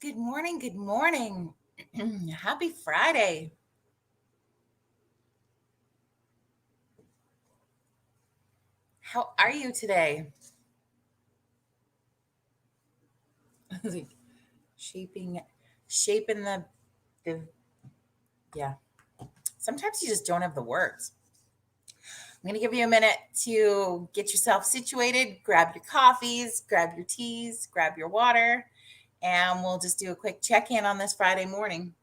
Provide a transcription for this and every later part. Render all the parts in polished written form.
Good morning. Good morning. Happy Friday. How are you today? Like shaping shaping the yeah. Sometimes you just don't have the words. I'm going to give you a minute to get yourself situated, grab your coffees, grab your teas, grab your water, and we'll just do a quick check-in on this Friday morning.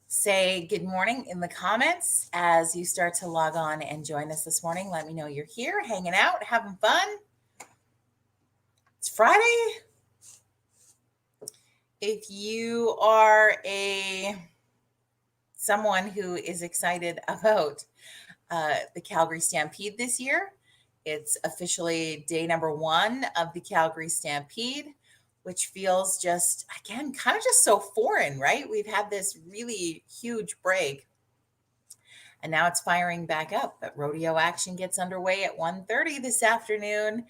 Say good morning in the comments as you start to log on and join us this morning. Let me know you're here, hanging out, having fun. It's Friday. If you are a someone who is excited about the Calgary Stampede this year, it's officially day number 1 of the Calgary Stampede, which feels just, again, kind of just so foreign, right? We've had this really huge break and now it's firing back up. But rodeo action gets underway at 1:30 this afternoon.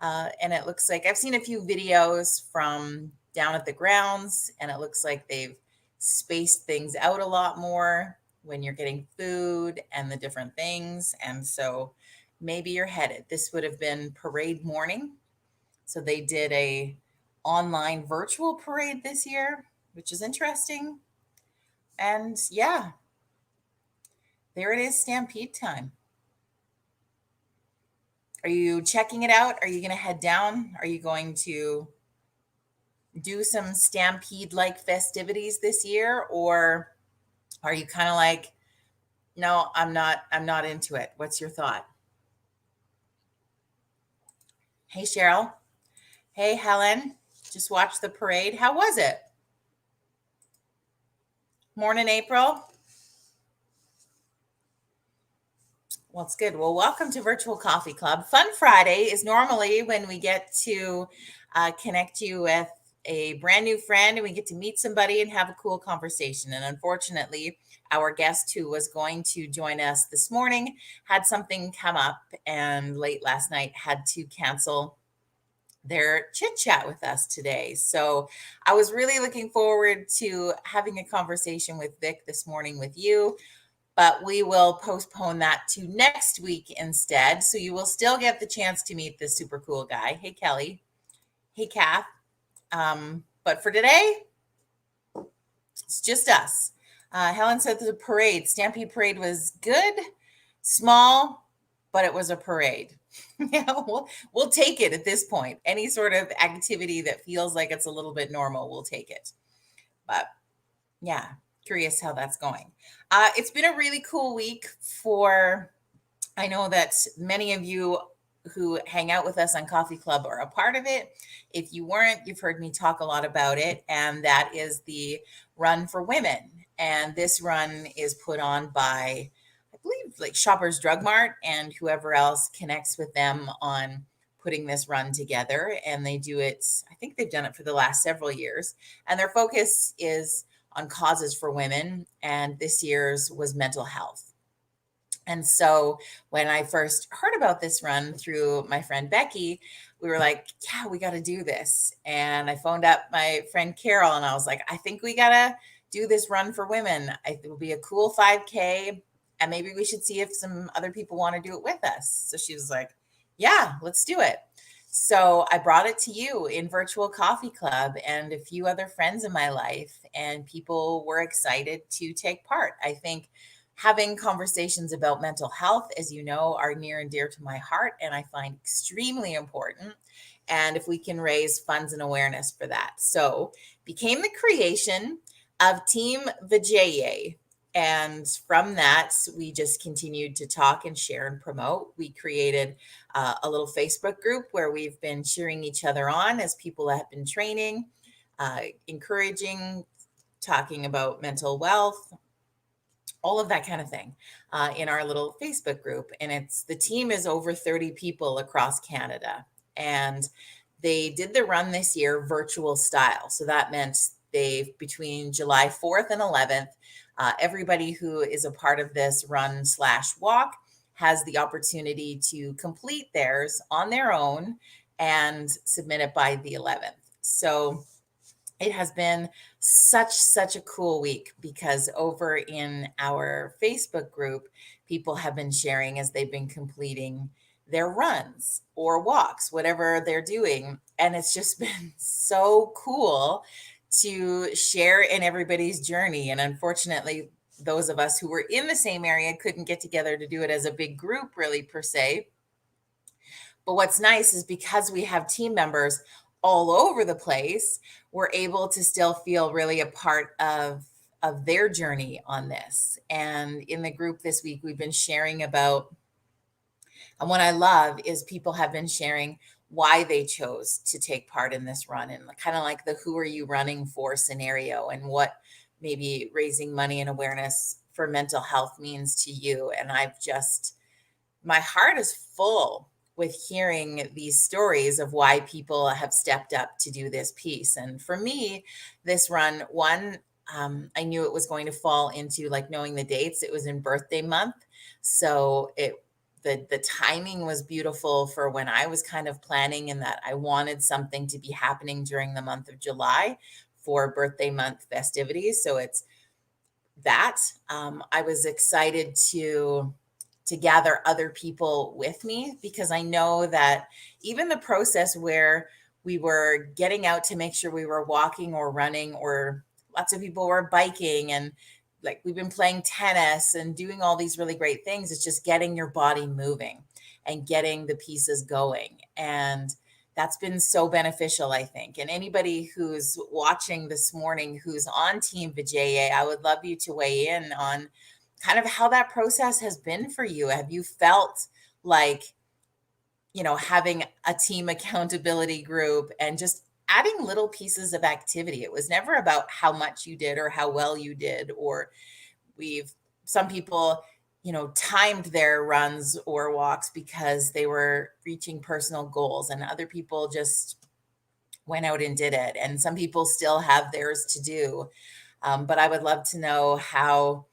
And it looks like I've seen a few videos from down at the grounds, and it looks like they've spaced things out a lot more when you're getting food and the different things. And so maybe you're headed. This would have been parade morning. So they did a online virtual parade this year, which is interesting. And yeah, there it is, Stampede time. Are you checking it out? Are you going to head down? Are you going to do some Stampede like festivities this year? Or are you kind of like, no, I'm not into it. What's your thought? Hey, Cheryl. Hey, Helen. Just watched the parade. How was it? Morning, April. Well, it's good. Well, welcome to Virtual Coffee Club. Fun Friday is normally when we get to connect you with a brand new friend and we get to meet somebody and have a cool conversation. And unfortunately, our guest who was going to join us this morning had something come up and late last night had to cancel their chit chat with us today. So I was really looking forward to having a conversation with Vic this morning with you, but we will postpone that to next week instead. So you will still get the chance to meet this super cool guy. Hey, Kelly. Hey, Kath. But for today, it's just us. Helen said the parade, Stampede Parade was good, small, but it was a parade. Yeah, we'll take it at this point. Any sort of activity that feels like it's a little bit normal, we'll take it. But yeah, curious how that's going. It's been a really cool week for, I know that many of you who hang out with us on Coffee Club are a part of it. If you weren't, you've heard me talk a lot about it, and that is the Run for Women. And this run is put on by, I believe, like Shoppers Drug Mart and whoever else connects with them on putting this run together. And they do it, I think they've done it for the last several years. And their focus is on causes for women. And this year's was mental health. And so when I first heard about this run through my friend Becky, we were like, yeah, we got to do this. And I phoned up my friend Carol and I was like, I think we got to do this run for women. It will be a cool 5K. And maybe we should see if some other people want to do it with us. So she was like, yeah, let's do it. So I brought it to you in Virtual Coffee Club and a few other friends in my life, and people were excited to take part. I think having conversations about mental health, as you know, are near and dear to my heart, and I find extremely important. And if we can raise funds and awareness for that. So became the creation of Team Vijaya. And from that, we just continued to talk and share and promote. We created a little Facebook group where we've been cheering each other on as people have been training, encouraging, talking about mental wealth, all of that kind of thing in our little Facebook group. And the team is over 30 people across Canada. And they did the run this year virtual style. So that meant they've between July 4th and 11th, everybody who is a part of this run/walk has the opportunity to complete theirs on their own and submit it by the 11th. So it has been such a cool week because over in our Facebook group, people have been sharing as they've been completing their runs or walks, whatever they're doing. And it's just been so cool to share in everybody's journey. And unfortunately, those of us who were in the same area couldn't get together to do it as a big group, really, per se. But what's nice is because we have team members all over the place, we're able to still feel really a part of their journey on this. And in the group this week, we've been sharing about, and what I love is people have been sharing why they chose to take part in this run and kind of like the who are you running for scenario and what maybe raising money and awareness for mental health means to you. And my heart is full with hearing these stories of why people have stepped up to do this piece. And for me, this run, I knew it was going to fall into like knowing the dates. It was in birthday month. So the timing was beautiful for when I was kind of planning, and that I wanted something to be happening during the month of July for birthday month festivities. So it's that I was excited to gather other people with me, because I know that even the process where we were getting out to make sure we were walking or running, or lots of people were biking, and like we've been playing tennis and doing all these really great things. It's just getting your body moving and getting the pieces going. And that's been so beneficial, I think. And anybody who's watching this morning who's on Team Vijaya, I would love you to weigh in on kind of how that process has been for you. Have you felt like, having a team accountability group and just adding little pieces of activity? It was never about how much you did or how well you did, or some people, timed their runs or walks because they were reaching personal goals, and other people just went out and did it. And some people still have theirs to do. But I would love to know how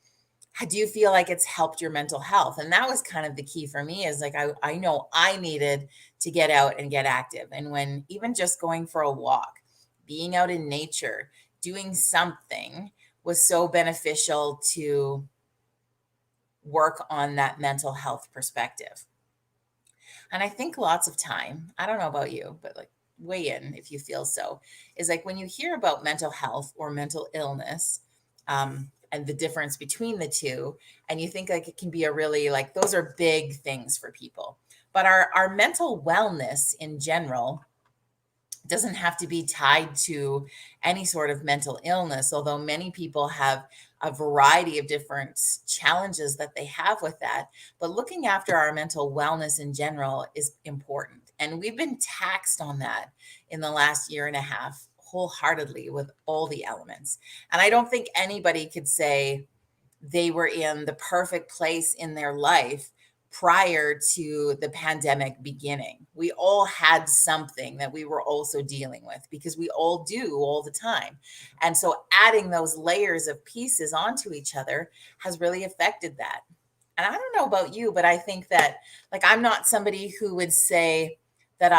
do you feel like it's helped your mental health? And that was kind of the key for me, is like, I know I needed to get out and get active. And when even just going for a walk, being out in nature, doing something was so beneficial to work on that mental health perspective. And I think lots of time, I don't know about you, but like weigh in if you feel so, is like when you hear about mental health or mental illness, and the difference between the two, and you think like it can be a really like those are big things for people. But our mental wellness in general doesn't have to be tied to any sort of mental illness, although many people have a variety of different challenges that they have with that. But looking after our mental wellness in general is important. And we've been taxed on that in the last year and a half wholeheartedly with all the elements. And I don't think anybody could say they were in the perfect place in their life prior to the pandemic beginning. We all had something that we were also dealing with, because we all do all the time. And so adding those layers of pieces onto each other has really affected that. And I don't know about you, but I think that like I'm not somebody who would say that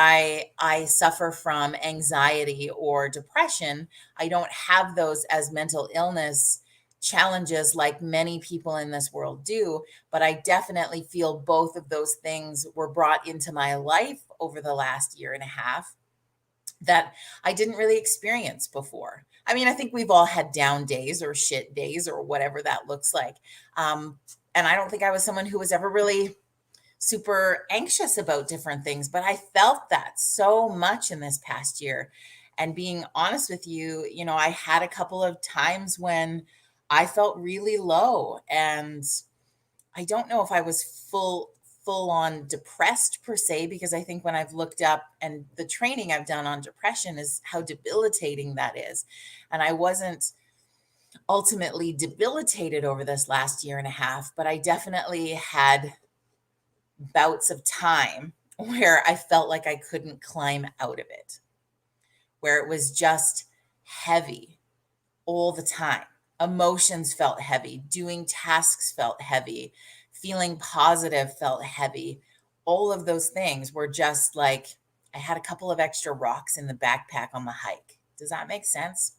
I suffer from anxiety or depression. I don't have those as mental illness challenges like many people in this world do, but I definitely feel both of those things were brought into my life over the last year and a half that I didn't really experience before. I mean, I think we've all had down days or shit days or whatever that looks like. And I don't think I was someone who was ever really super anxious about different things, but I felt that so much in this past year. And being honest with you, I had a couple of times when I felt really low, and I don't know if I was full on depressed per se, because I think when I've looked up and the training I've done on depression is how debilitating that is. And I wasn't ultimately debilitated over this last year and a half, but I definitely had bouts of time where I felt like I couldn't climb out of it, where it was just heavy. all the time. Emotions felt heavy, doing tasks felt heavy, feeling positive felt heavy. All of those things were just like I had a couple of extra rocks in the backpack on the hike. Does that make sense?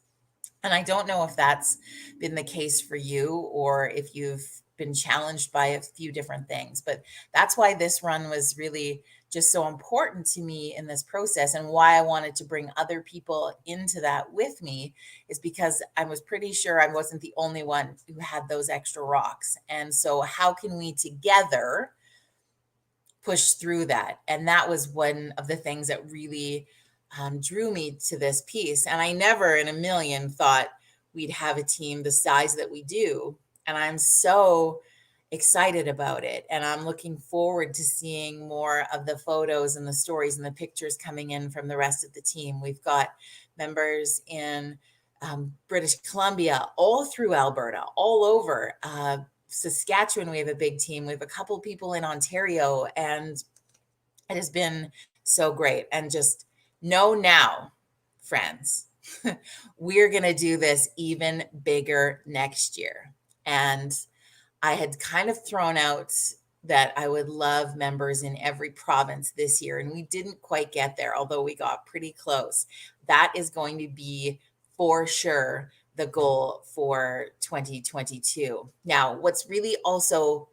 And I don't know if that's been the case for you or if you've been challenged by a few different things, but that's why this run was really just so important to me in this process and why I wanted to bring other people into that with me is because I was pretty sure I wasn't the only one who had those extra rocks. And so how can we together push through that? And that was one of the things that really drew me to this piece. And I never in a million thought we'd have a team the size that we do. And I'm so excited about it. And I'm looking forward to seeing more of the photos and the stories and the pictures coming in from the rest of the team. We've got members in British Columbia, all through Alberta, all over. Saskatchewan, we have a big team. We have a couple people in Ontario, and it has been so great. And just know now, friends, we're going to do this even bigger next year. And I had kind of thrown out that I would love members in every province this year, and we didn't quite get there, although we got pretty close. That is going to be for sure the goal for 2022. Now, what's really also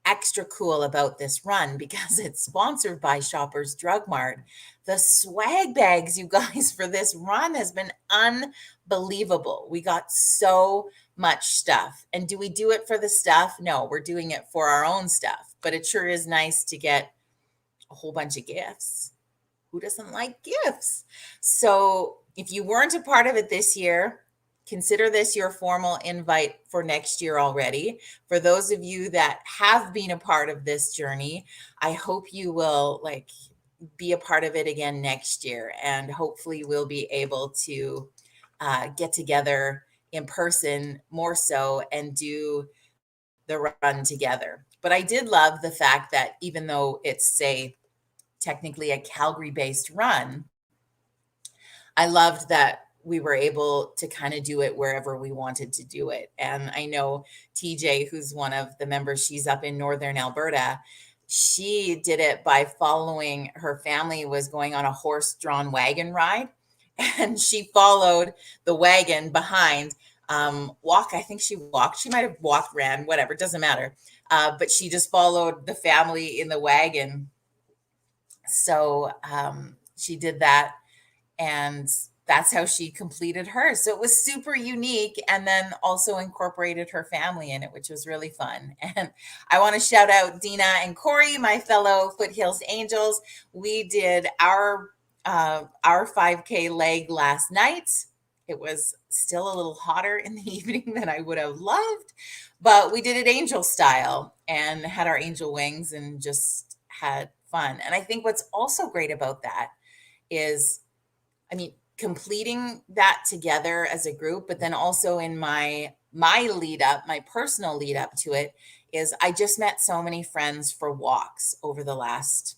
extra cool about this run because it's sponsored by Shoppers Drug Mart. The swag bags, you guys, for this run has been unbelievable. We got so much stuff. And do we do it for the stuff? No, we're doing it for our own stuff. But it sure is nice to get a whole bunch of gifts. Who doesn't like gifts? So if you weren't a part of it this year, consider this your formal invite for next year already. For those of you that have been a part of this journey, I hope you will be a part of it again next year. And hopefully we'll be able to get together in person more so and do the run together. But I did love the fact that even though it's technically a Calgary based run, I loved that we were able to kind of do it wherever we wanted to do it. And I know TJ, who's one of the members, she's up in Northern Alberta. She did it by following her family was going on a horse-drawn wagon ride, and she followed the wagon behind. I think she walked. She might have walked, ran, whatever, doesn't matter. But she just followed the family in the wagon. So she did that, and that's how she completed hers. So it was super unique and then also incorporated her family in it, which was really fun. And I want to shout out Dina and Corey, my fellow Foothills Angels. We did our 5K leg last night. It was still a little hotter in the evening than I would have loved, but we did it angel style and had our angel wings and just had fun. And I think what's also great about that is, completing that together as a group, but then also in my lead up, my personal lead up to it is I just met so many friends for walks over the last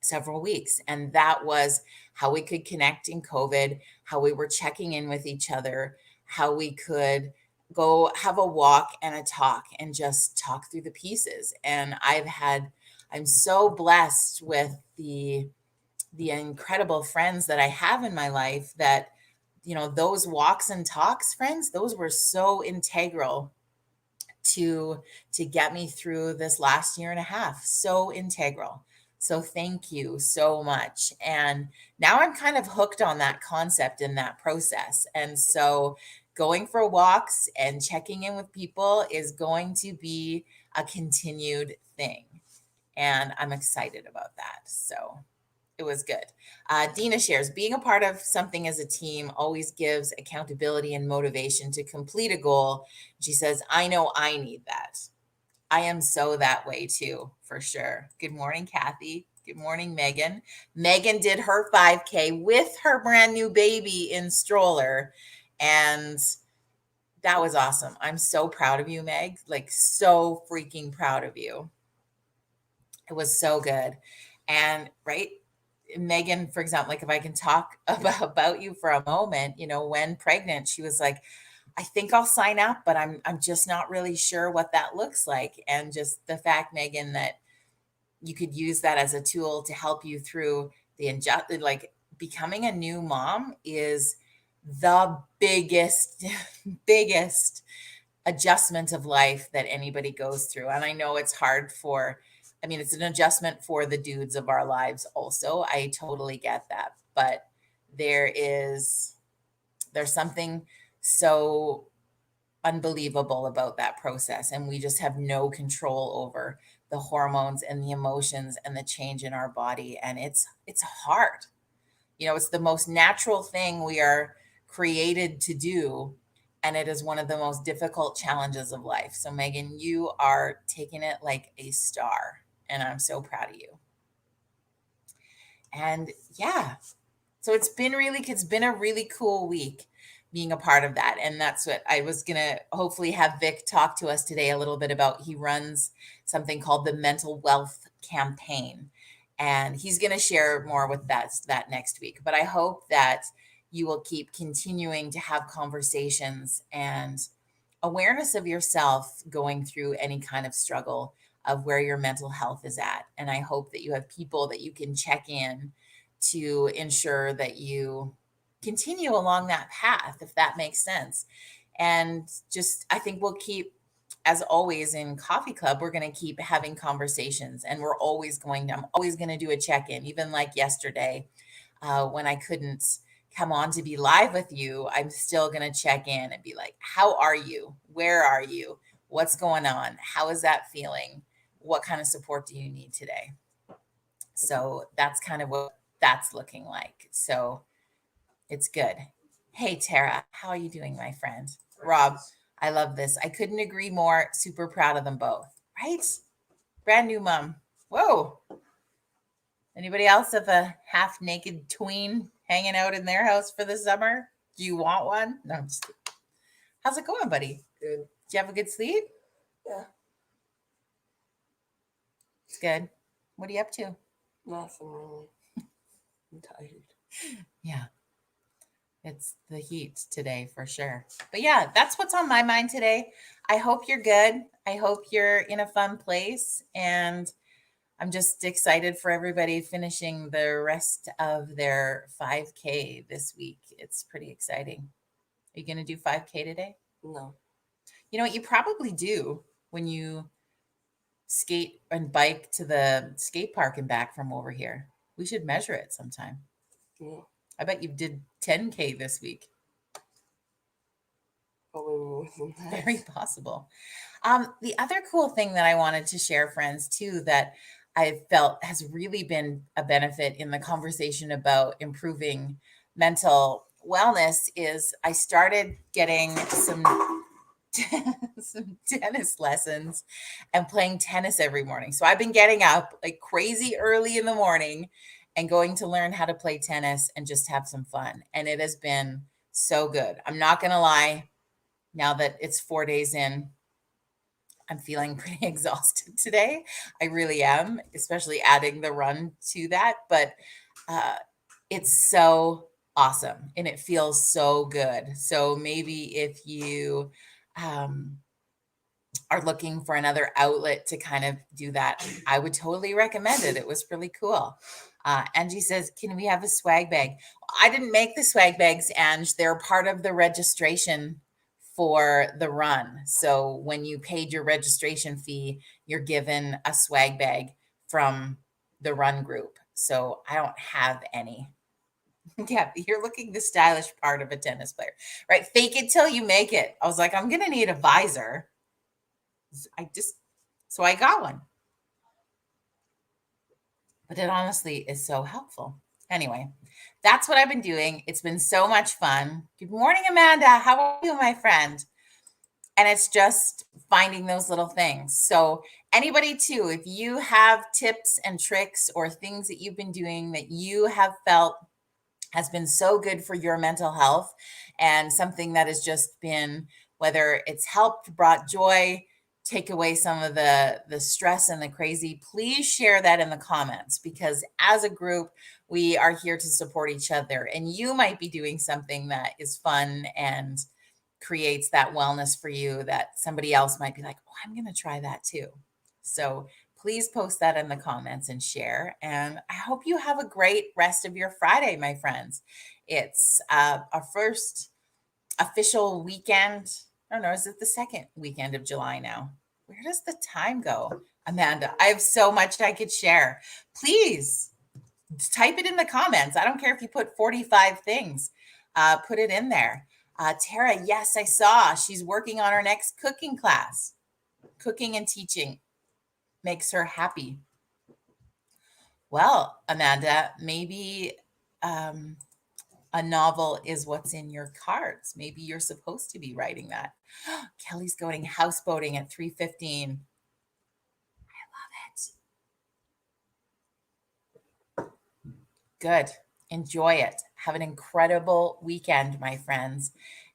several weeks. And that was how we could connect in COVID, how we were checking in with each other, how we could go have a walk and a talk and just talk through the pieces. And I'm so blessed with the incredible friends that I have in my life that, those walks and talks, friends, those were so integral to get me through this last year and a half. So integral. So thank you so much. And now I'm kind of hooked on that concept in that process. And so going for walks and checking in with people is going to be a continued thing. And I'm excited about that. So it was good. Dina shares, being a part of something as a team always gives accountability and motivation to complete a goal. She says, I know I need that. I am so that way too, for sure. Good morning, Kathy. Good morning, Megan. Megan did her 5K with her brand new baby in stroller. And that was awesome. I'm so proud of you, Meg. So freaking proud of you. It was so good. And right, Megan, for example, if I can talk about you for a moment, when pregnant, she was like, I think I'll sign up, but I'm just not really sure what that looks like. And just the fact, Megan, that you could use that as a tool to help you through the like becoming a new mom is the biggest biggest adjustment of life that anybody goes through. And I know it's hard for, I mean, it's an adjustment for the dudes of our lives also. I totally get that. But there's something so unbelievable about that process. And we just have no control over the hormones and the emotions and the change in our body. And it's hard. It's the most natural thing we are created to do. And it is one of the most difficult challenges of life. So, Megan, you are taking it like a star. And I'm so proud of you. And yeah, so it's been a really cool week being a part of that. And that's what I was going to hopefully have Vic talk to us today a little bit about. He runs something called the Mental Wealth Campaign. And he's going to share more with that next week. But I hope that you will keep continuing to have conversations and awareness of yourself going through any kind of struggle of where your mental health is at. And I hope that you have people that you can check in to ensure that you continue along that path, if that makes sense. And just, I think we'll keep, as always in Coffee Club, we're going to keep having conversations, and I'm always going to do a check-in, even like yesterday, when I couldn't come on to be live with you. I'm still going to check in and be like, how are you? Where are you? What's going on? How is that feeling? What kind of support do you need today? So that's kind of what that's looking like. So it's good. Hey, Tara, how are you doing, my friend? Rob, I love this. I couldn't agree more. Super proud of them both, right? Brand new mom. Whoa. Anybody else have a half naked tween hanging out in their house for the summer? Do you want one? No, I'm just kidding. How's it going, buddy? Good. Did you have a good sleep? Yeah. It's good. What are you up to? Nothing really. I'm tired. Yeah. It's the heat today for sure. But yeah, that's what's on my mind today. I hope you're good. I hope you're in a fun place. And I'm just excited for everybody finishing the rest of their 5K this week. It's pretty exciting. Are you going to do 5K today? No. You know what? You probably do when you skate and bike to the skate park and back from over here. We should measure it sometime. Yeah. I bet you did 10K this week. Probably more than that. Very possible. The other cool thing that I wanted to share, friends, too, that I felt has really been a benefit in the conversation about improving mental wellness is I started getting some tennis lessons and playing tennis every morning. So I've been getting up like crazy early in the morning and going to learn how to play tennis and just have some fun. And it has been so good. I'm not going to lie. Now that it's 4 days in, I'm feeling pretty exhausted today. I really am, especially adding the run to that. But it's so awesome and it feels so good. So maybe if you are looking for another outlet to kind of do that, I would totally recommend it. It was really cool. Angie says, can we have a swag bag? I didn't make the swag bags, Ange. They're part of the registration for the run. So when you paid your registration fee, you're given a swag bag from the run group. So I don't have any. Yeah, you're looking the stylish part of a tennis player, right? Fake it till you make it. I was like, I'm going to need a visor. So I got one. But it honestly is so helpful. Anyway, that's what I've been doing. It's been so much fun. Good morning, Amanda. How are you, my friend? And it's just finding those little things. So anybody too, if you have tips and tricks or things that you've been doing that you have felt has been so good for your mental health and something that has just been, whether it's helped, brought joy, take away some of the stress and the crazy, please share that in the comments, because as a group, we are here to support each other. And you might be doing something that is fun and creates that wellness for you that somebody else might be like, oh, I'm going to try that too. So please post that in the comments and share. And I hope you have a great rest of your Friday, my friends. It's our first official weekend. I don't know, is it the second weekend of July now? Where does the time go? Amanda, I have so much I could share. Please type it in the comments. I don't care if you put 45 things, put it in there. Tara, yes, I saw she's working on her next cooking class. Cooking and teaching makes her happy. Well, Amanda, maybe a novel is what's in your cards. Maybe you're supposed to be writing that. Kelly's going houseboating at 3:15. I love it. Good. Enjoy it. Have an incredible weekend, my friends.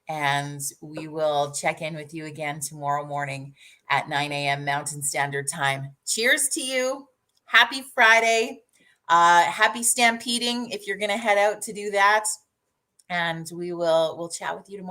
And we will check in with you again tomorrow morning at 9 a.m. Mountain Standard Time. Cheers to you. Happy Friday. Happy stampeding if you're going to head out to do that. And we'll chat with you tomorrow.